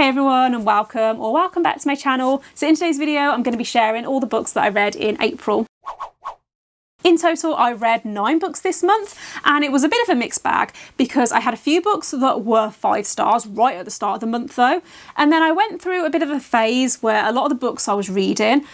Hey everyone, and welcome back to my channel. So in today's video I'm going to be sharing all the books that I read in April. In total, I read 9 books this month, and it was a bit of a mixed bag because I had a few books that were 5 stars right at the start of the month though, and then I went through a bit of a phase where a lot of the books I was reading,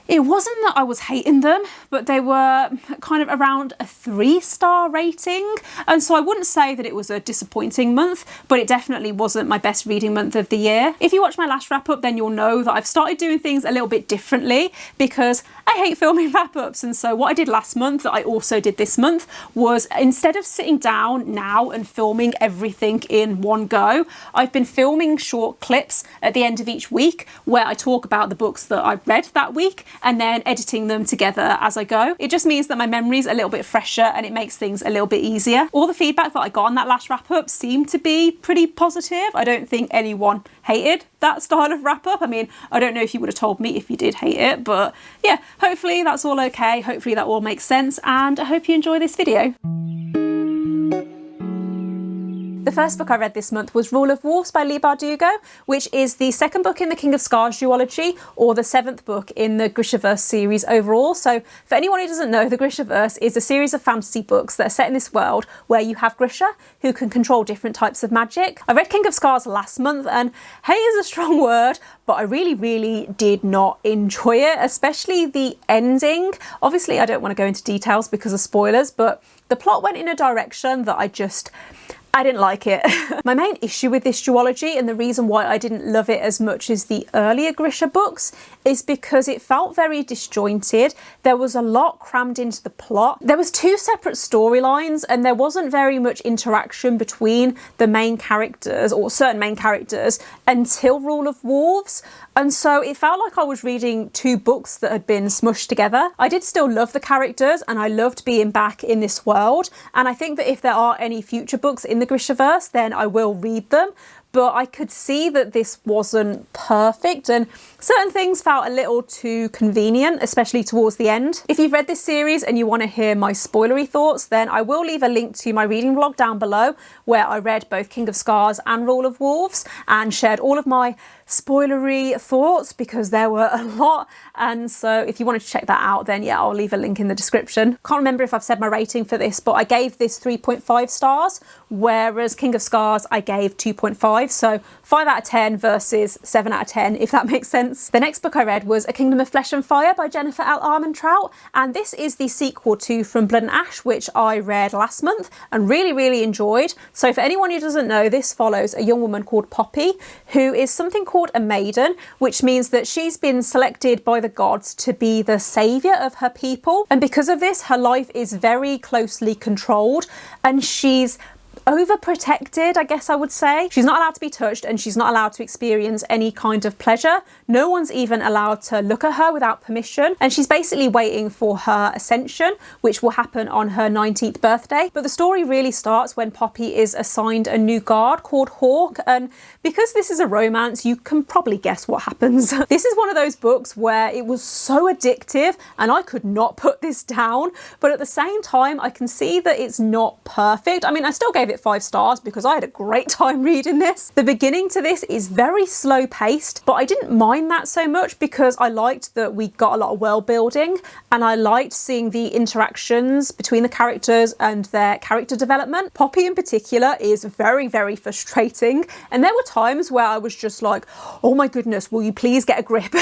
it wasn't that I was hating them, but they were kind of around a 3-star rating. And so I wouldn't say that it was a disappointing month, but it definitely wasn't my best reading month of the year. If you watch my last wrap up, then you'll know that I've started doing things a little bit differently because I hate filming wrap ups. And so what I did last month that I also did this month was, instead of sitting down now and filming everything in one go, I've been filming short clips at the end of each week where I talk about the books that I read that week, and then editing them together as I go. It just means that my memory's a little bit fresher and it makes things a little bit easier. All the feedback that I got on that last wrap up seemed to be pretty positive. I don't think anyone hated that style of wrap up. I mean, I don't know if you would have told me if you did hate it, but yeah, hopefully that's all okay. Hopefully that all makes sense, and I hope you enjoy this video. The first book I read this month was Rule of Wolves by Leigh Bardugo, which is the second book in the King of Scars duology, or the 7th book in the Grishaverse series overall. So for anyone who doesn't know, the Grishaverse is a series of fantasy books that are set in this world where you have Grisha who can control different types of magic. I read King of Scars last month, and hey is a strong word, but I really did not enjoy it, especially the ending. Obviously I don't want to go into details because of spoilers, but the plot went in a direction that I didn't like it. My main issue with this duology, and the reason why I didn't love it as much as the earlier Grisha books, is because it felt very disjointed. There was a lot crammed into the plot. There was 2 separate storylines, and there wasn't very much interaction between the main characters, or certain main characters, until Rule of Wolves. And so it felt like I was reading 2 books that had been smushed together. I did still love the characters, and I loved being back in this world. And I think that if there are any future books in the Grishaverse, then I will read them. But I could see that this wasn't perfect, and certain things felt a little too convenient, especially towards the end. If you've read this series and you want to hear my spoilery thoughts, then I will leave a link to my reading vlog down below where I read both King of Scars and Rule of Wolves and shared all of my spoilery thoughts, because there were a lot. And so if you wanted to check that out, then yeah, I'll leave a link in the description. Can't remember if I've said my rating for this, but I gave this 3.5 stars, whereas King of Scars I gave 2.5. So 5 out of 10 versus 7 out of 10, if that makes sense. The next book I read was A Kingdom of Flesh and Fire by Jennifer L. Armentrout, and this is the sequel to From Blood and Ash, which I read last month and really enjoyed. So for anyone who doesn't know, this follows a young woman called Poppy, who is something called a maiden, which means that she's been selected by the gods to be the saviour of her people. And because of this, her life is very closely controlled, and she's overprotected, I guess I would say. She's not allowed to be touched, and she's not allowed to experience any kind of pleasure. No one's even allowed to look at her without permission, and she's basically waiting for her ascension, which will happen on her 19th birthday. But the story really starts when Poppy is assigned a new guard called Hoang, and because this is a romance, you can probably guess what happens. This is one of those books where it was so addictive and I could not put this down, but at the same time I can see that it's not perfect. I mean, I still gave it 5 stars because I had a great time reading this. The beginning to this is very slow paced, but I didn't mind that so much because I liked that we got a lot of world building, and I liked seeing the interactions between the characters and their character development. Poppy in particular is very frustrating, and there were times where I was just like, oh my goodness, will you please get a grip?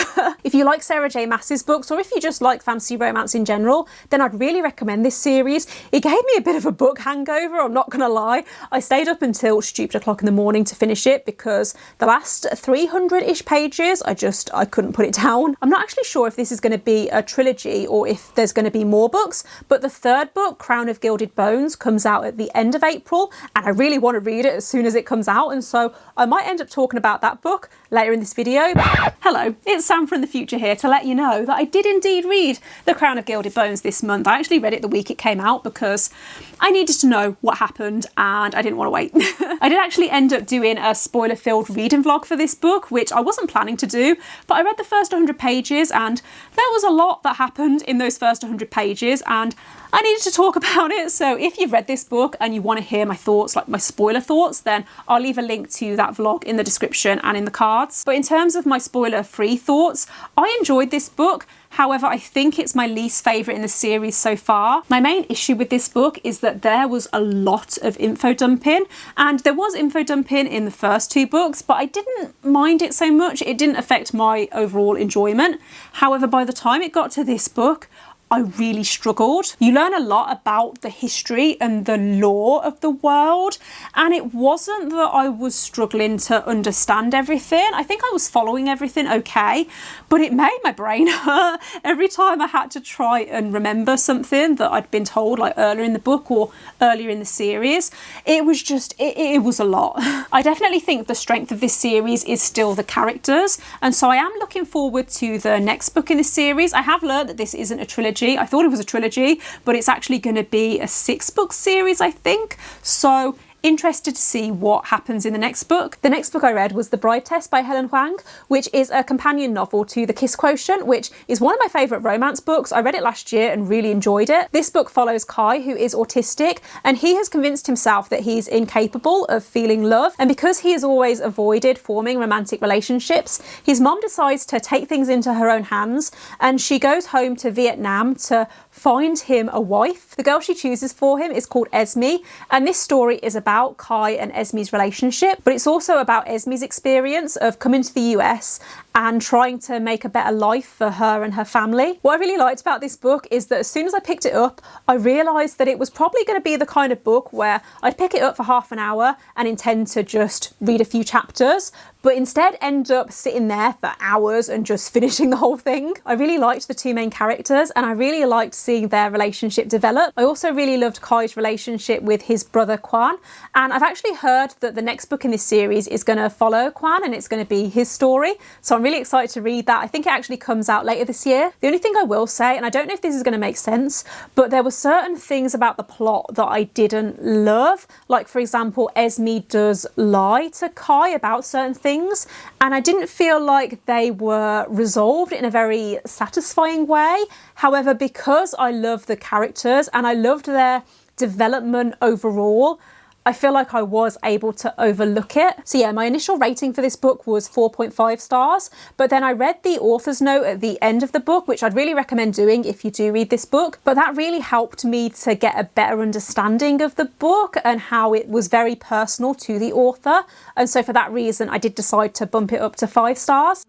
If you like Sarah J Maas's books, or if you just like fantasy romance in general, then I'd really recommend this series. It gave me a bit of a book hangover, I'm not gonna lie. I stayed up until stupid o'clock in the morning to finish it because the last 300-ish pages, I couldn't put it down. I'm not actually sure if this is going to be a trilogy or if there's going to be more books, but the 3rd book, Crown of Gilded Bones, comes out at the end of April, and I really want to read it as soon as it comes out, and so I might end up talking about that book later in this video. Hello, it's Sam from the future here to let you know that I did indeed read The Crown of Gilded Bones this month. I actually read it the week it came out because I needed to know what happened, and and I didn't want to wait. I did actually end up doing a spoiler-filled reading vlog for this book, which I wasn't planning to do, but I read the first 100 pages and there was a lot that happened in those first 100 pages and I needed to talk about it. So if you've read this book and you want to hear my thoughts, like my spoiler thoughts, then I'll leave a link to that vlog in the description and in the cards. But in terms of my spoiler-free thoughts, I enjoyed this book. However, I think it's my least favourite in the series so far. My main issue with this book is that there was a lot of info dumping, and there was info dumping in the first two books, but I didn't mind it so much. It didn't affect my overall enjoyment. However, by the time it got to this book, I really struggled. You learn a lot about the history and the lore of the world, and it wasn't that I was struggling to understand everything. I think I was following everything okay, but it made my brain hurt every time I had to try and remember something that I'd been told like earlier in the book or earlier in the series. It was just, it was a lot. I definitely think the strength of this series is still the characters, and so I am looking forward to the next book in this series. I have learned that this isn't a trilogy. I thought it was a trilogy, but it's actually going to be a 6-book series, I think. So interested to see what happens in the next book. The next book I read was The Bride Test by Helen Hoang, which is a companion novel to The Kiss Quotient, which is one of my favourite romance books. I read it last year and really enjoyed it. This book follows Kai, who is autistic, and he has convinced himself that he's incapable of feeling love, and because he has always avoided forming romantic relationships, his mom decides to take things into her own hands, and she goes home to Vietnam to find him a wife. The girl she chooses for him is called Esme, and this story is about Kai and Esme's relationship, but it's also about Esme's experience of coming to the US and trying to make a better life for her and her family. What I really liked about this book is that as soon as I picked it up, I realised that it was probably going to be the kind of book where I'd pick it up for half an hour and intend to just read a few chapters, but instead end up sitting there for hours and just finishing the whole thing. I really liked the two main characters and I really liked seeing their relationship develop. I also really loved Kai's relationship with his brother Quan, and I've actually heard that the next book in this series is going to follow Quan and it's going to be his story, so I'm really excited to read that. I think it actually comes out later this year. The only thing I will say, and I don't know if this is going to make sense, but there were certain things about the plot that I didn't love. Like, for example, Esme does lie to Kai about certain things, and I didn't feel like they were resolved in a very satisfying way. However, because I love the characters and I loved their development overall, I feel like I was able to overlook it. So yeah, my initial rating for this book was 4.5 stars, but then I read the author's note at the end of the book, which I'd really recommend doing if you do read this book, but that really helped me to get a better understanding of the book and how it was very personal to the author. And so for that reason, I did decide to bump it up to 5 stars.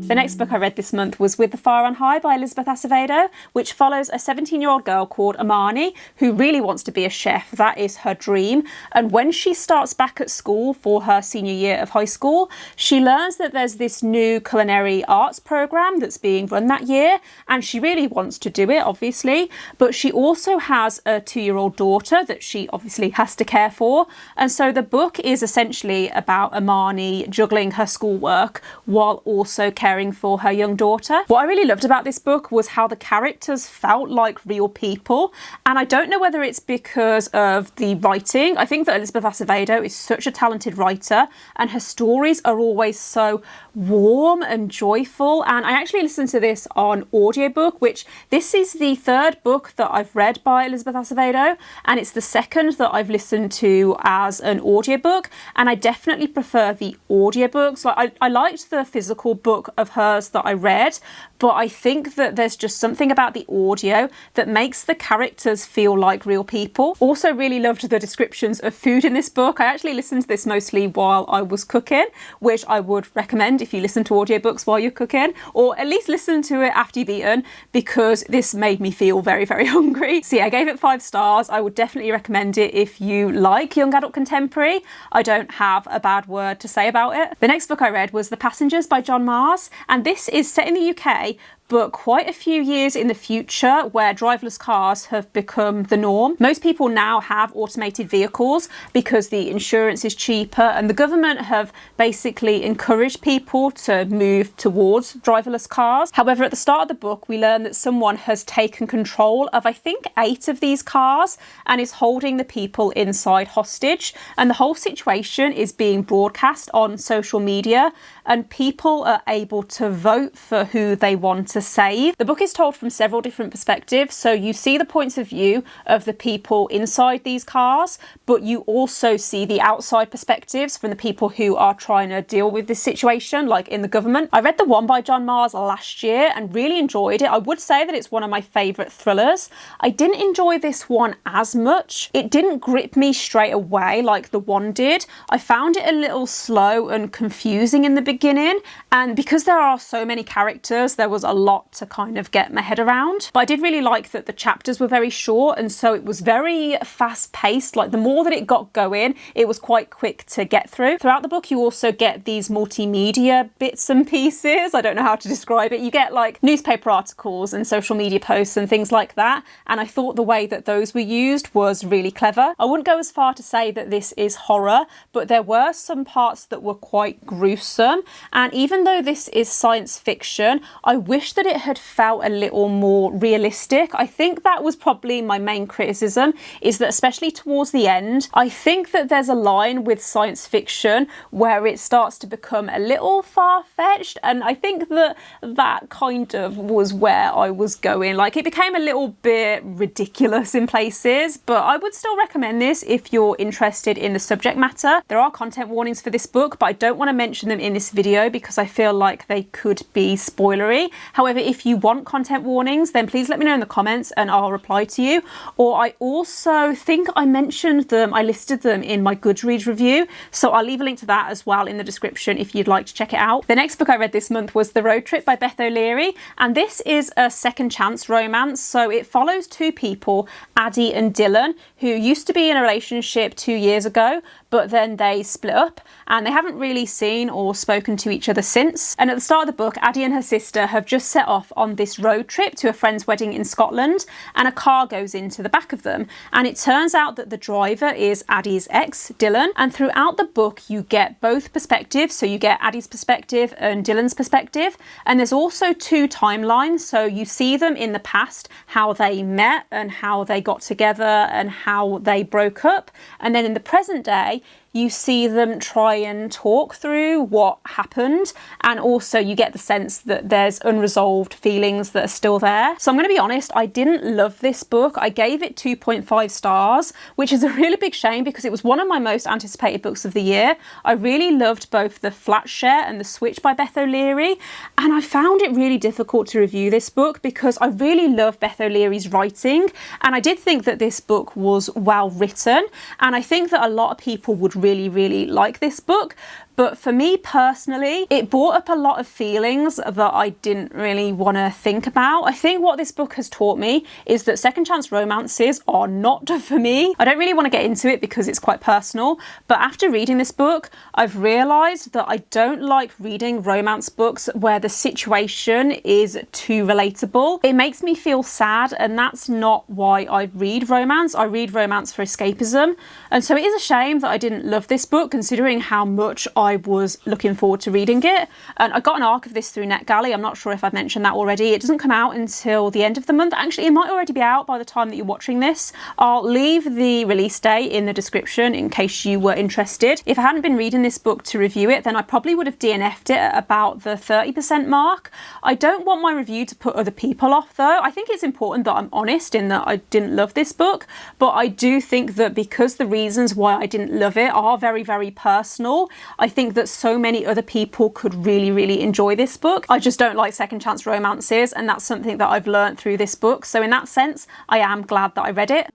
The next book I read this month was With the Fire on High by Elizabeth Acevedo, which follows a 17-year-old girl called Amani who really wants to be a chef. That is her dream. And when she starts back at school for her senior year of high school, she learns that there's this new culinary arts programme that's being run that year, and she really wants to do it, obviously, but she also has a 2-year-old daughter that she obviously has to care for. And so the book is essentially about Amani juggling her schoolwork while also caring for her young daughter. What I really loved about this book was how the characters felt like real people, and I don't know whether it's because of the writing. I think that Elizabeth Acevedo is such a talented writer and her stories are always so warm and joyful, and I actually listened to this on audiobook, which this is the 3rd book that I've read by Elizabeth Acevedo, and it's the 2nd that I've listened to as an audiobook, and I definitely prefer the audiobooks. Like I liked the physical book of hers that I read, but I think that there's just something about the audio that makes the characters feel like real people. Also really loved the descriptions of food in this book. I actually listened to this mostly while I was cooking, which I would recommend if you listen to audiobooks while you're cooking, or at least listen to it after you've eaten, because this made me feel very, very hungry. So yeah, I gave it 5 stars. I would definitely recommend it if you like young adult contemporary. I don't have a bad word to say about it. The next book I read was The Passengers by John Mars, and this is set in the UK, but quite a few years in the future where driverless cars have become the norm. Most people now have automated vehicles because the insurance is cheaper, and the government have basically encouraged people to move towards driverless cars. However, at the start of the book, we learn that someone has taken control of, I think, 8 of these cars and is holding the people inside hostage. And the whole situation is being broadcast on social media, and people are able to vote for who they want to save. The book is told from several different perspectives, so you see the points of view of the people inside these cars, but you also see the outside perspectives from the people who are trying to deal with this situation, like in the government. I read the one by John Mars last year and really enjoyed it. I would say that it's one of my favourite thrillers. I didn't enjoy this one as much. It didn't grip me straight away like the one did. I found it a little slow and confusing in the beginning, and because there are so many characters, there was a lot to kind of get my head around. But I did really like that the chapters were very short, and so it was very fast paced. Like the more that it got going, it was quite quick to get through. Throughout the book, you also get these multimedia bits and pieces. I don't know how to describe it. You get like newspaper articles and social media posts and things like that, and I thought the way that those were used was really clever. I wouldn't go as far to say that this is horror, but there were some parts that were quite gruesome, and even though this is science fiction, I wish that it had felt a little more realistic. I think that was probably my main criticism, is that especially towards the end, I think that there's a line with science fiction where it starts to become a little far-fetched, and I think that that kind of was where I was going. Like it became a little bit ridiculous in places, but I would still recommend this if you're interested in the subject matter. There are content warnings for this book, but I don't want to mention them in this video because I feel like they could be spoilery. However, if you want content warnings, then please let me know in the comments and I'll reply to you. Or I also think I mentioned them, I listed them in my Goodreads review, so I'll leave a link to that as well in the description if you'd like to check it out. The next book I read this month was The Road Trip by Beth O'Leary, and this is a second chance romance. So it follows 2 people, Addie and Dylan, who used to be in a relationship 2 years ago, but then they split up and they haven't really seen or spoken to each other since. And at the start of the book, Addie and her sister have just set off on this road trip to a friend's wedding in Scotland, and a car goes into the back of them. And it turns out that the driver is Addie's ex, Dylan. And throughout the book, you get both perspectives. So you get Addie's perspective and Dylan's perspective. And there's also 2 timelines. So you see them in the past, how they met and how they got together and how they broke up. And then in the present day, you see them try and talk through what happened, and also you get the sense that there's unresolved feelings that are still there. So I'm going to be honest, I didn't love this book. I gave it 2.5 stars, which is a really big shame because it was one of my most anticipated books of the year. I really loved both The Flat Share and The Switch by Beth O'Leary, and I found it really difficult to review this book because I really love Beth O'Leary's writing, and I did think that this book was well written, and I think that a lot of people would really like this book. But for me personally, it brought up a lot of feelings that I didn't really want to think about. I think what this book has taught me is that second chance romances are not for me. I don't really want to get into it because it's quite personal, but after reading this book, I've realised that I don't like reading romance books where the situation is too relatable. It makes me feel sad, and that's not why I read romance. I read romance for escapism, and so it is a shame that I didn't love this book considering how much I was looking forward to reading it. And I got an arc of this through NetGalley. I'm not sure if I've mentioned that already. It doesn't come out until the end of the month. Actually, it might already be out by the time that you're watching this. I'll leave the release date in the description in case you were interested. If I hadn't been reading this book to review it, then I probably would have DNF'd it at about the 30% mark. I don't want my review to put other people off though. I think it's important that I'm honest in that I didn't love this book, but I do think that because the reasons why I didn't love it are very personal, I think that so many other people could really enjoy this book. I just don't like second chance romances, and that's something that I've learned through this book. So in that sense, I am glad that I read it.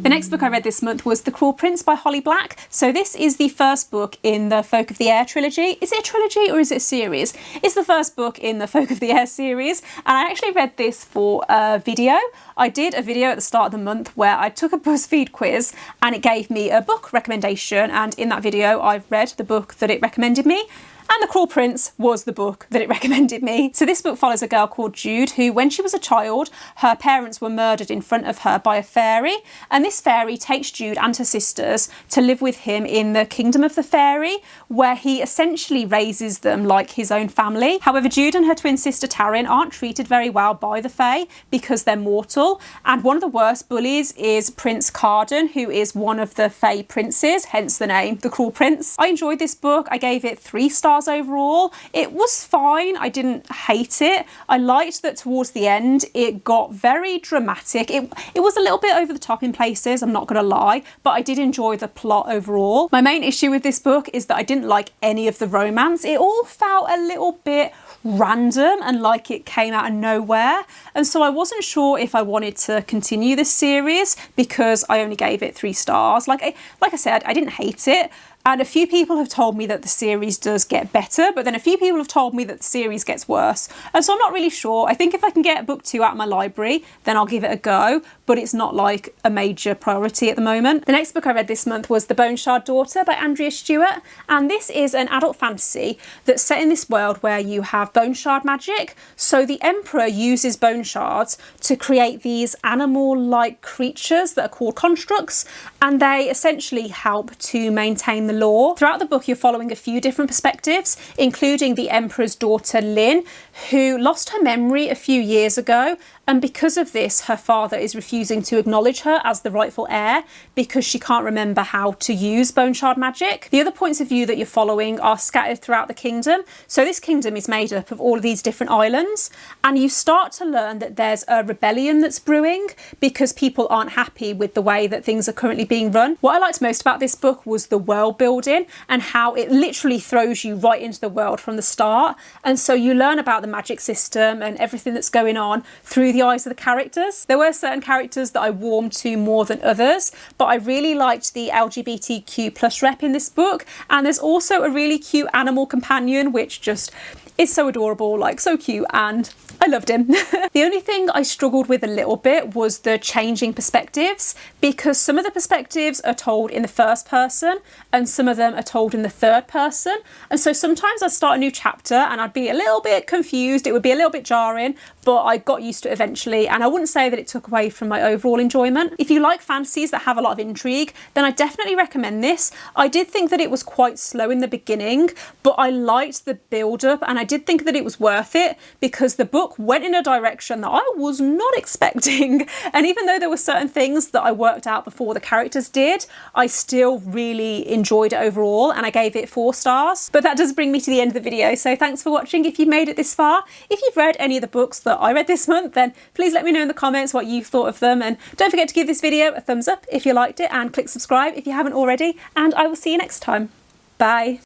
The next book I read this month was The Cruel Prince by Holly Black. So this is the first book in the Folk of the Air trilogy. Is it a trilogy or is it a series? It's the first book in the Folk of the Air series, and I actually read this for a video. I did a video at the start of the month where I took a BuzzFeed quiz and it gave me a book recommendation, and in that video I read the book that it recommended me. And The Cruel Prince was the book that it recommended me. So this book follows a girl called Jude who, when she was a child, her parents were murdered in front of her by a fairy, and this fairy takes Jude and her sisters to live with him in the kingdom of the fairy, where he essentially raises them like his own family. However, Jude and her twin sister Taryn aren't treated very well by the Fae because they're mortal, and one of the worst bullies is Prince Carden, who is one of the Fae princes, hence the name, The Cruel Prince. I enjoyed this book. I gave it 3 stars overall. It was fine. I didn't hate it. I liked that towards the end it got very dramatic. It was a little bit over the top in places, I'm not going to lie, but I did enjoy the plot overall. My main issue with this book is that I didn't like any of the romance. It all felt a little bit random and like it came out of nowhere, and so I wasn't sure if I wanted to continue this series because I only gave it 3 stars. Like I said, I didn't hate it, and a few people have told me that the series does get better, but then a few people have told me that the series gets worse, and so I'm not really sure. I think if I can get book 2 out of my library, then I'll give it a go, but it's not like a major priority at the moment. The next book I read this month was The Bone Shard Daughter by Andrea Stewart, and this is an adult fantasy that's set in this world where you have bone shard magic. So the Emperor uses bone shards to create these animal-like creatures that are called constructs, and they essentially help to maintain the law. Throughout the book, you're following a few different perspectives, including the Emperor's daughter Lynn, who lost her memory a few years ago, and because of this, her father is refusing to acknowledge her as the rightful heir because she can't remember how to use bone shard magic. The other points of view that you're following are scattered throughout the kingdom. So this kingdom is made up of all of these different islands, and you start to learn that there's a rebellion that's brewing because people aren't happy with the way that things are currently being run. What I liked most about this book was the world building and how it literally throws you right into the world from the start, and so you learn about the magic system and everything that's going on through the eyes of the characters. There were certain characters that I warmed to more than others, but I really liked the LGBTQ plus rep in this book, and there's also a really cute animal companion which just is so adorable, like so cute, and I loved him. The only thing I struggled with a little bit was the changing perspectives, because some of the perspectives are told in the first person and some of them are told in the third person, and so sometimes I'd start a new chapter and I'd be a little bit confused, it would be a little bit jarring, but I got used to it eventually, and I wouldn't say that it took away from my overall enjoyment. If you like fantasies that have a lot of intrigue, then I definitely recommend this. I did think that it was quite slow in the beginning, but I liked the build up, and I did think that it was worth it because the book went in a direction that I was not expecting, and even though there were certain things that I worked out before the characters did, I still really enjoyed it overall, and I gave it 4 stars. But that does bring me to the end of the video, so thanks for watching if you've made it this far. If you've read any of the books that I read this month, then please let me know in the comments what you thought of them, and don't forget to give this video a thumbs up if you liked it, and click subscribe if you haven't already, and I will see you next time. Bye.